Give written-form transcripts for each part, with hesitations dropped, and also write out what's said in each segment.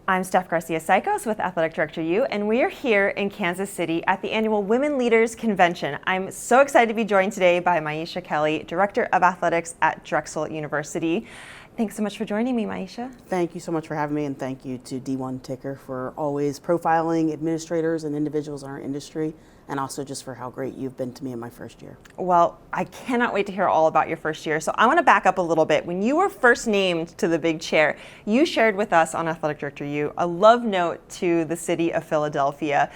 I'm Steph Garcia Cichosz with Athletic Director U, and we are here in Kansas City at the annual Women Leaders Convention. I'm so excited to be joined today by Maisha Kelly, Director of Athletics at Drexel University. Thanks so much for joining me, Maisha. Thank you so much for having me, and thank you to D1 Ticker for always profiling administrators and individuals in our industry, and also just for how great you've been to me in my first year. Well, I cannot wait to hear all about your first year. So I want to back up a little bit. When you were first named to the big chair, you shared with us on Athletic Director U a love note to the city of Philadelphia.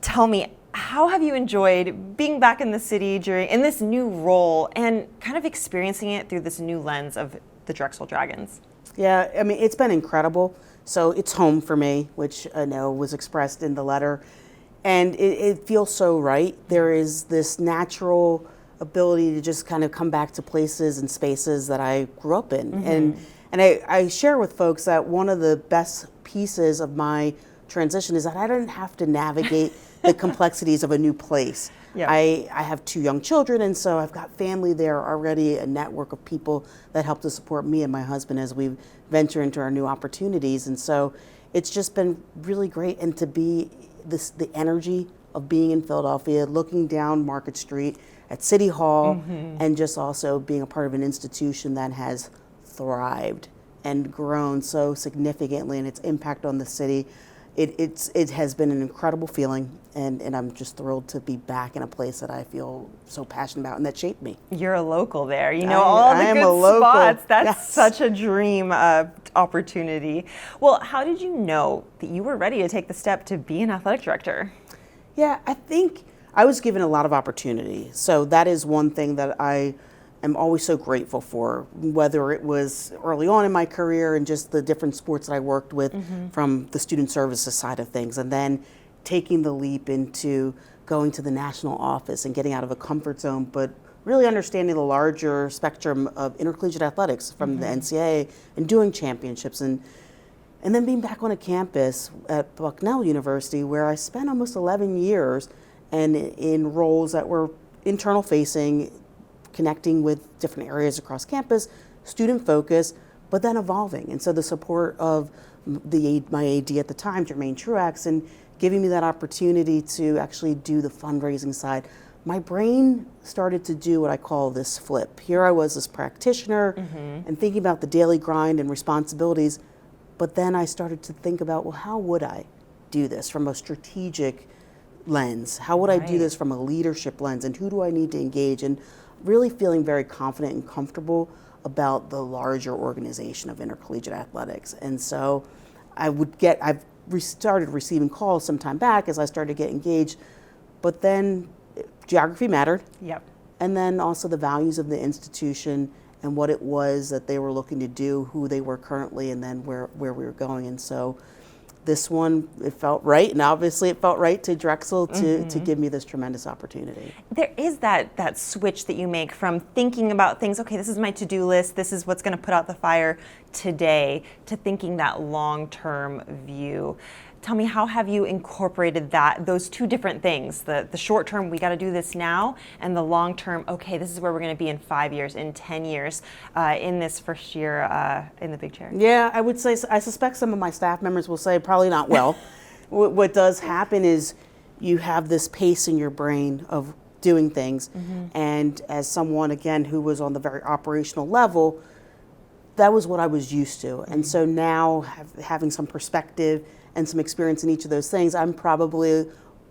Tell me, how have you enjoyed being back in the city in this new role and kind of experiencing it through this new lens of the Drexel Dragons? Yeah, I mean, it's been incredible. So it's home for me, which I know was expressed in the letter. And it feels so right. There is this natural ability to just kind of come back to places and spaces that I grew up in. Mm-hmm. And I share with folks that one of the best pieces of my transition is that I didn't have to navigate the complexities of a new place. Yep. I have 2 young children, and so I've got family there already, a network of people that help to support me and my husband as we venture into our new opportunities. And so it's just been really great, and to be the energy of being in Philadelphia, looking down Market Street at City Hall, mm-hmm. and just also being a part of an institution that has thrived and grown so significantly in its impact on the city. It has been an incredible feeling, and I'm just thrilled to be back in a place that I feel so passionate about and that shaped me. You're a local there. You know all the good spots. That's such a dream opportunity. Well, how did you know that you were ready to take the step to be an athletic director? Yeah, I think I was given a lot of opportunity. So that is one thing that I am always so grateful for, whether it was early on in my career and just the different sports that I worked with, mm-hmm. from the student services side of things, and then taking the leap into going to the national office and getting out of a comfort zone, but really understanding the larger spectrum of intercollegiate athletics from, mm-hmm. the NCAA, and doing championships, and then being back on a campus at Bucknell University, where I spent almost 11 years and in roles that were internal facing, connecting with different areas across campus, student focus, but then evolving. And so the support of my AD at the time, Jermaine Truax, and giving me that opportunity to actually do the fundraising side, my brain started to do what I call this flip. Here I was, this practitioner, mm-hmm. and thinking about the daily grind and responsibilities, but then I started to think about, well, how would I do this from a strategic lens? How would I do this from a leadership lens? And who do I need to engage? And really feeling very confident and comfortable about the larger organization of intercollegiate athletics. And so I've started receiving calls some time back as I started to get engaged, but then geography mattered. Yep. And then also the values of the institution and what it was that they were looking to do, who they were currently, and then where we were going. And so this one, it felt right, and obviously it felt right to Drexel to give me this tremendous opportunity. There is that switch that you make from thinking about things, okay, this is my to-do list, this is what's going to put out the fire today, to thinking that long-term view. Tell me, how have you incorporated those two different things, the short term, we got to do this now, and the long term, okay, this is where we're going to be in 5 years, in 10 years, in this first year in the big chair? Yeah, I would say, I suspect some of my staff members will say probably not well. What does happen is you have this pace in your brain of doing things, mm-hmm. and as someone, again, who was on the very operational level, that was what I was used to. Mm-hmm. And so now, having some perspective and some experience in each of those things, I'm probably,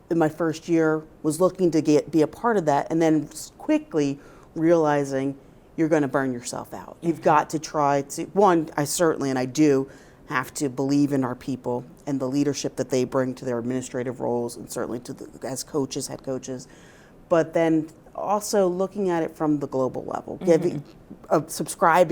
in my first year, was looking to be a part of that, and then quickly realizing you're going to burn yourself out. Mm-hmm. You've got to try to, I do have to believe in our people and the leadership that they bring to their administrative roles, and certainly as coaches, head coaches, but then also looking at it from the global level, mm-hmm.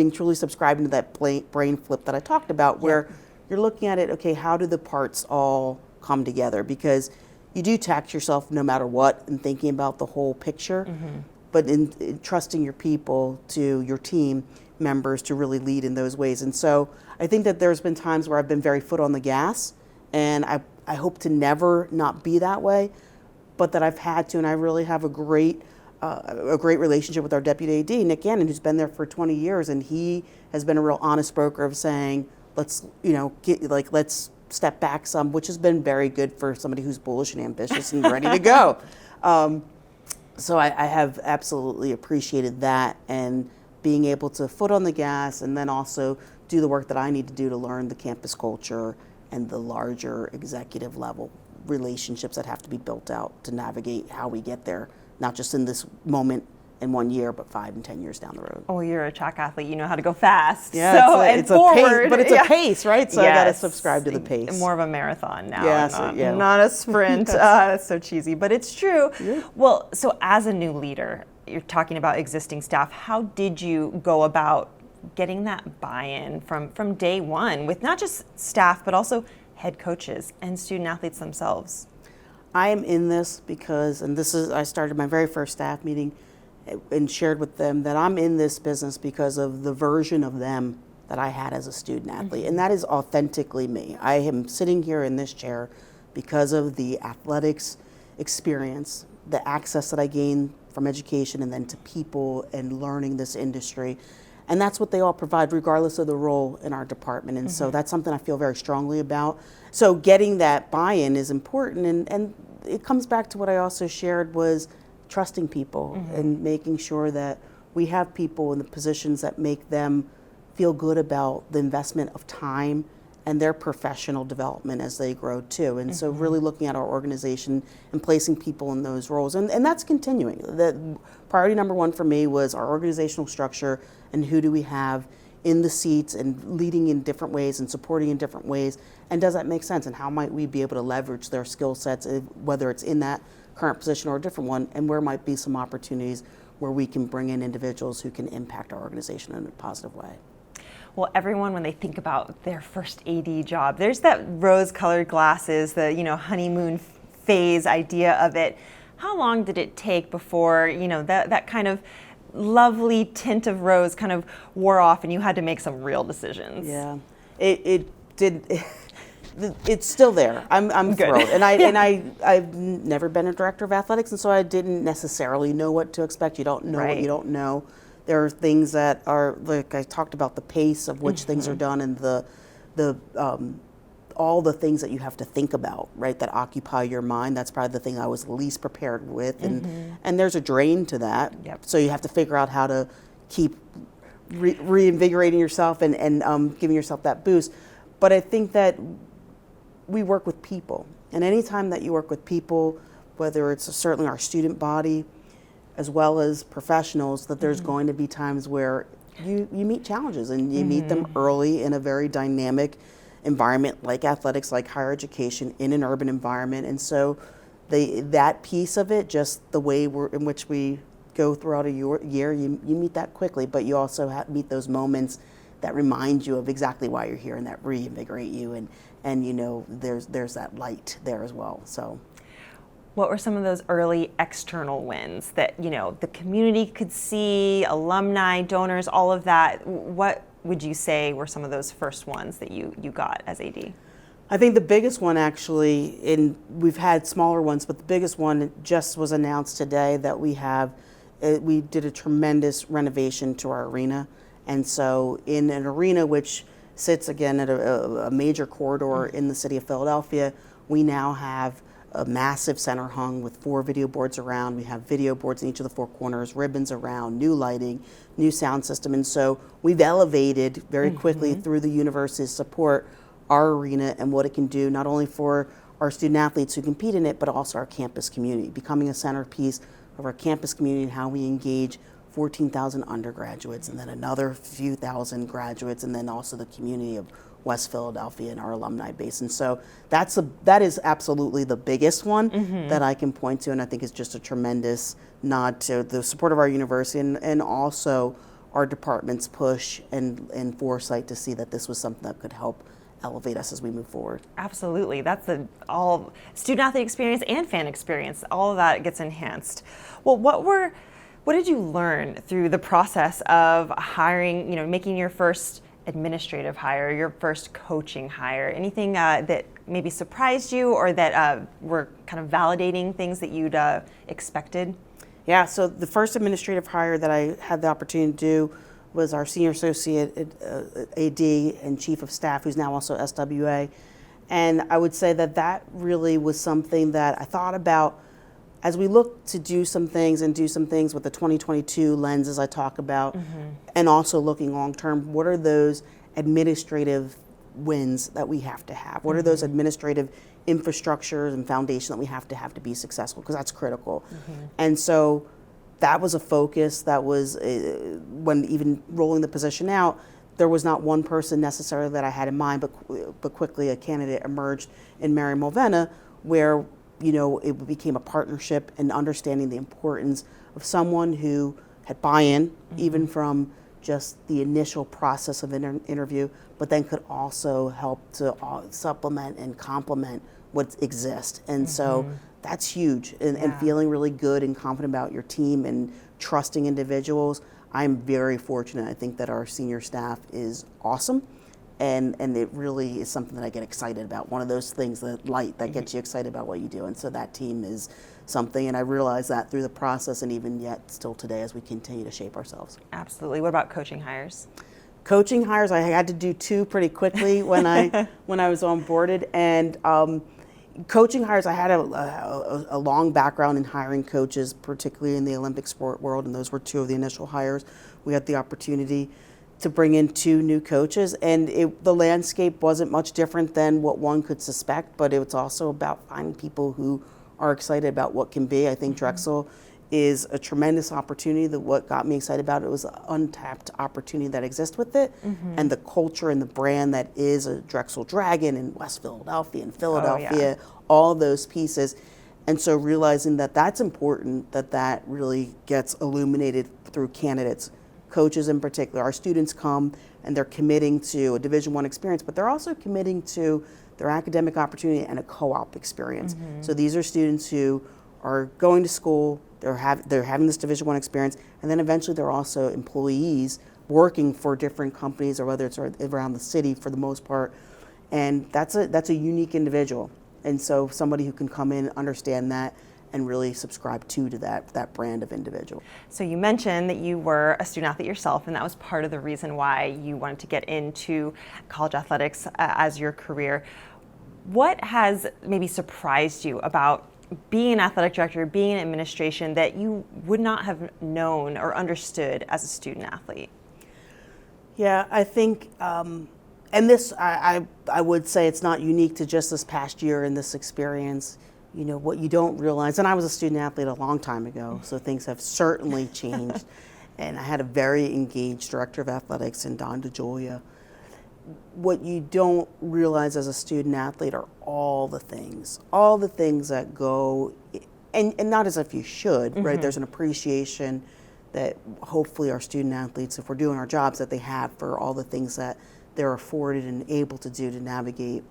Truly subscribing to that brain flip that I talked about, where you're looking at it, okay, how do the parts all come together? Because you do tax yourself no matter what in thinking about the whole picture, mm-hmm. but in trusting your people, to your team members, to really lead in those ways. And so I think that there's been times where I've been very foot on the gas, and I hope to never not be that way, but that I've had to, and I really have a great relationship with our deputy AD, Nick Gannon, who's been there for 20 years, and he has been a real honest broker of saying, let's step back some, which has been very good for somebody who's bullish and ambitious and ready to go. So I have absolutely appreciated that, and being able to foot on the gas and then also do the work that I need to do to learn the campus culture and the larger executive level relationships that have to be built out to navigate how we get there, not just in this moment in 1 year, but 5 and 10 years down the road. Oh, you're a track athlete. You know how to go fast. Yeah, so, it's forward. A pace, but it's a pace, right? So I got to subscribe to the pace. More of a marathon now, not a sprint. That's so cheesy, but it's true. Yeah. Well, so as a new leader, you're talking about existing staff. How did you go about getting that buy-in from day one with not just staff, but also head coaches and student athletes themselves? I am in this because, and I started my very first staff meeting and shared with them that I'm in this business because of the version of them that I had as a student athlete. And that is authentically me. I am sitting here in this chair because of the athletics experience, the access that I gained from education and then to people and learning this industry. And that's what they all provide, regardless of the role in our department. And so that's something I feel very strongly about. So getting that buy-in is important. And it comes back to what I also shared was trusting people and making sure that we have people in the positions that make them feel good about the investment of time and their professional development as they grow too. And so really looking at our organization and placing people in those roles. And that's continuing. The priority number one for me was our organizational structure and who do we have in the seats and leading in different ways and supporting in different ways. And does that make sense? And how might we be able to leverage their skill sets, whether it's in that current position or a different one, and where might be some opportunities where we can bring in individuals who can impact our organization in a positive way. Well, everyone, when they think about their first AD job, there's that rose-colored glasses, the honeymoon phase idea of it. How long did it take before that kind of lovely tint of rose kind of wore off and you had to make some real decisions? Yeah, it did. It's still there. I'm thrilled, and I've never been a director of athletics, and so I didn't necessarily know what to expect. You don't know what you don't know. There are things that are, like I talked about, the pace of which things are done, and the all the things that you have to think about, right, that occupy your mind. That's probably the thing I was least prepared with, and there's a drain to that. Yep. So you have to figure out how to keep reinvigorating yourself and giving yourself that boost. But I think that we work with people, and anytime that you work with people, whether it's certainly our student body as well as professionals, that there's going to be times where you meet challenges, and you meet them early in a very dynamic environment like athletics, like higher education, in an urban environment. And so that piece of it, just the way in which we go throughout a year, you meet that quickly, but you also meet those moments that remind you of exactly why you're here and that reinvigorate you, and there's that light there as well. So what were some of those early external wins that the community could see, alumni, donors, all of that? What would you say were some of those first ones that you got as AD? I think the biggest one, actually, and we've had smaller ones, but the biggest one just was announced today, that we did a tremendous renovation to our arena. And so in an arena which sits, again, at a major corridor in the city of Philadelphia, we now have a massive center hung with 4 video boards around. We have video boards in each of the 4 corners, ribbons around, new lighting, new sound system. And so we've elevated very quickly through the university's support our arena and what it can do, not only for our student athletes who compete in it, but also our campus community, becoming a centerpiece of our campus community and how we engage 14,000 undergraduates and then another few thousand graduates, and then also the community of West Philadelphia and our alumni base. And so that is absolutely the biggest one that I can point to, and I think is just a tremendous nod to the support of our university and also our department's push and foresight to see that this was something that could help elevate us as we move forward. Absolutely. That's all student athlete experience and fan experience. All of that gets enhanced. Well, what did you learn through the process of hiring, making your first administrative hire, your first coaching hire? Anything that maybe surprised you or that were kind of validating things that you'd expected? Yeah, so the first administrative hire that I had the opportunity to do was our senior associate AD and chief of staff, who's now also SWA. And I would say that that really was something that I thought about as we look to do some things and do some things with the 2022 lens, as I talk about, and also looking long term, what are those administrative wins that we have to have? What are those administrative infrastructures and foundation that we have to be successful? Because that's critical. And so that was a focus that was, when even rolling the position out, there was not one person necessarily that I had in mind, but quickly a candidate emerged in Mary Mulvena, where it became a partnership and understanding the importance of someone who had buy-in, even from just the initial process of an interview, but then could also help to supplement and complement what exists. And so that's huge. And feeling really good and confident about your team and trusting individuals. I'm very fortunate. I think that our senior staff is awesome. And it really is something that I get excited about. One of those things, that light that gets you excited about what you do. And so that team is something, and I realized that through the process and even yet still today as we continue to shape ourselves. Absolutely. What about coaching hires? Coaching hires, I had to do 2 pretty quickly when I was onboarded. And coaching hires, I had a long background in hiring coaches, particularly in the Olympic sport world, and those were 2 of the initial hires. We had the opportunity to bring in 2 new coaches, and the landscape wasn't much different than what one could suspect, but it was also about finding people who are excited about what can be. I think Drexel is a tremendous opportunity. That what got me excited about it was an untapped opportunity that exists with it, and the culture and the brand that is a Drexel Dragon in West Philadelphia and Philadelphia, all those pieces. And so realizing that that's important, that really gets illuminated through candidates, coaches in particular. Our students come and they're committing to a Division I experience, but they're also committing to their academic opportunity and a co-op experience. So these are students who are going to school, they're having this Division I experience, and then eventually they're also employees working for different companies, or whether it's around the city for the most part. And that's a unique individual. And so somebody who can come in, understand that, and really subscribe to that brand of individual. So you mentioned that you were a student athlete yourself, and that was part of the reason why you wanted to get into college athletics as your career. What has maybe surprised you about being an athletic director, being in administration, that you would not have known or understood as a student athlete? Yeah, I think, and this, I would say it's not unique to just this past year and this experience. What you don't realize, and I was a student athlete a long time ago, so things have certainly changed. And I had a very engaged director of athletics in Don DeGioia. What you don't realize as a student athlete are all the things that go, and not as if you should, right? There's an appreciation that hopefully our student athletes, if we're doing our jobs, that they have for all the things that they're afforded and able to do to navigate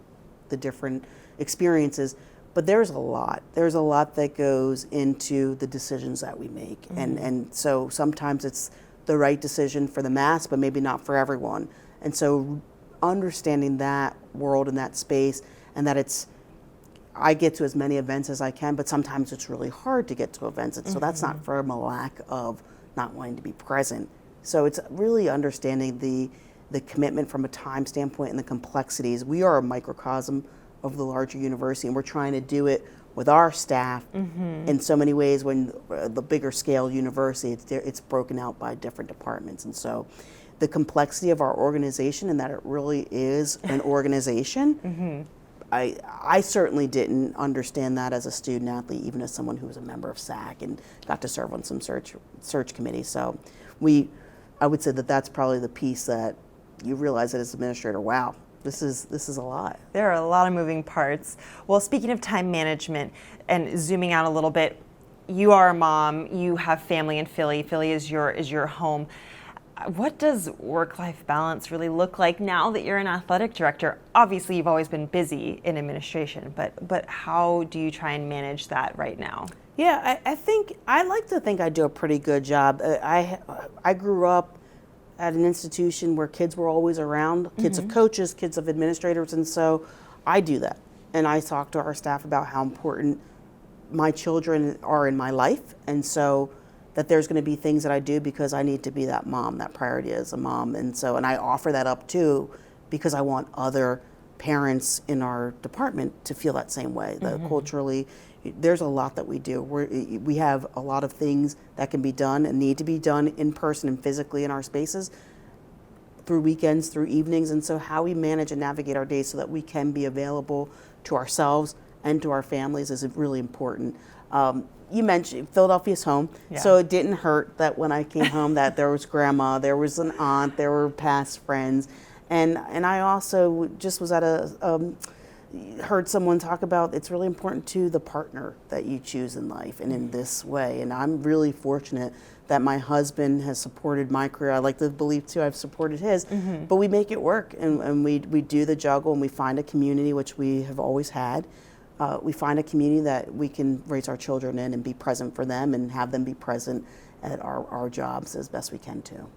the different experiences. But there's a lot that goes into the decisions that we make. And so sometimes it's the right decision for the mass, but maybe not for everyone. And so understanding that world and that space, and that I get to as many events as I can, but sometimes it's really hard to get to events. And so that's not from a lack of not wanting to be present. So it's really understanding the commitment from a time standpoint and the complexities. We are a microcosm of the larger university, and we're trying to do it with our staff in so many ways. When the bigger scale university, it's broken out by different departments. And so the complexity of our organization, and that it really is an organization, I certainly didn't understand that as a student athlete, even as someone who was a member of SAC and got to serve on some search committees. So I would say that that's probably the piece that you realize that as administrator, wow, this is a lot. There are a lot of moving parts. Well, speaking of time management and zooming out a little bit, you are a mom, you have family in Philly. Philly is your home. What does work-life balance really look like now that you're an athletic director? Obviously, you've always been busy in administration, but how do you try and manage that right now? Yeah, I like to think I do a pretty good job. I grew up at an institution where kids were always around, kids of coaches, kids of administrators, and so I do that. And I talk to our staff about how important my children are in my life, and so that there's going to be things that I do because I need to be that mom, that priority as a mom. And I offer that up too because I want other parents in our department to feel that same way. Culturally, there's a lot that we do. We have a lot of things that can be done and need to be done in person and physically in our spaces through weekends, through evenings, and so how we manage and navigate our days so that we can be available to ourselves and to our families is really important. You mentioned Philadelphia's home, so it didn't hurt that when I came home that there was grandma, there was an aunt, there were past friends, and I also just was at heard someone talk about it's really important to the partner that you choose in life and in this way, and I'm really fortunate that my husband has supported my career. I like to believe too I've supported his, but we make it work and we do the juggle and we find a community, which we have always had. We find a community that we can raise our children in and be present for them and have them be present at our jobs as best we can too.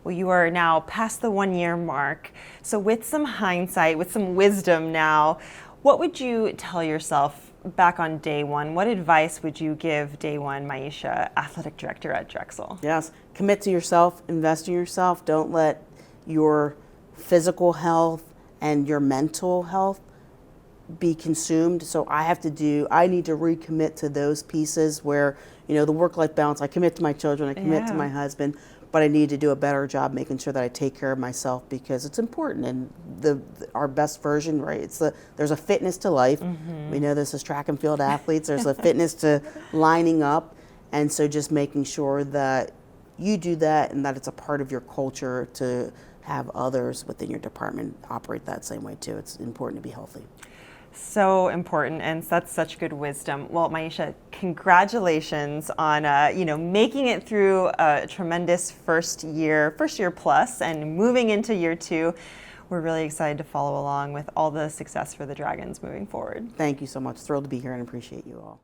Well, you are now past the 1 year mark. So with some hindsight, with some wisdom now, what would you tell yourself back on day one? What advice would you give day one Maisha, athletic director at Drexel? Yes, commit to yourself, invest in yourself. Don't let your physical health and your mental health be consumed. So I need to recommit to those pieces where, the work-life balance, I commit to my children, I commit to my husband, but I need to do a better job making sure that I take care of myself because it's important. And our best version, right? There's a fitness to life. We know this as track and field athletes. There's a fitness to lining up. And so just making sure that you do that and that it's a part of your culture to have others within your department operate that same way too. It's important to be healthy. So important, and that's such good wisdom. Well, Maisha, congratulations on making it through a tremendous first year plus, and moving into year two. We're really excited to follow along with all the success for the Dragons moving forward. Thank you so much. Thrilled to be here and appreciate you all.